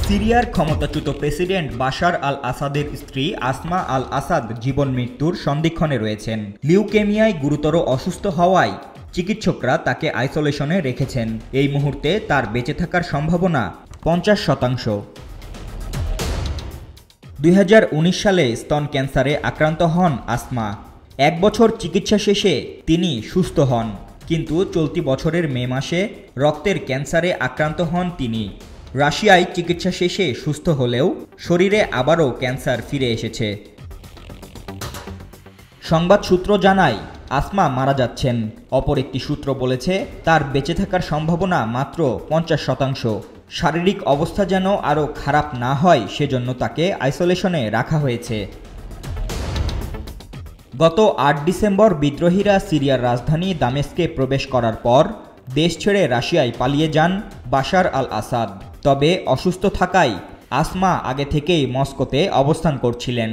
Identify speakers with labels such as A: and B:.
A: সিরিয়ার ক্ষমতাচ্যুত president Bashar আল আসাদের স্ত্রী আসমা আল আসাদ জীবন মৃত্যুর সন্ধিক্ষণে রয়েছেন। লিউকেমিয়ায় গুরুতর অসুস্থ হওয়ায় চিকিৎসকরা তাকে আইসোলেশনে রেখেছেন। এই মুহূর্তে তার বেঁচে থাকার সম্ভাবনা 50%। 2019 সালে স্তন ক্যান্সারে আক্রান্ত হন আসমা। 1 বছর চিকিৎসা শেষে তিনি সুস্থ হন, কিন্তু চলতি বছরের মে মাসে রক্তের ক্যান্সারে আক্রান্ত হন তিনি। রাশিয়ায় চিকিৎসা শেষে সুস্থ হলেও শরীরে আবারও ক্যান্সার ফিরে এসেছে। সংবাদ সূত্র জানায় আসমা মারা যাচ্ছেন। অপর একটি সূত্র বলেছে তার বেঁচে থাকার সম্ভাবনা মাত্র 50%। শারীরিক অবস্থা যেন আরও খারাপ না হয় সেজন্য তাকে আইসোলেশনে রাখা হয়েছে। গত 8 ডিসেম্বর বিদ্রোহীরা সিরিয়ার রাজধানী দামেস্কে প্রবেশ করার পর দেশ ছেড়ে রাশিয়ায় পালিয়ে যান বাশার আল আসাদ। তবে অসুস্থ থাকায় আসমা আগে থেকেই মস্কোতে অবস্থান করছিলেন।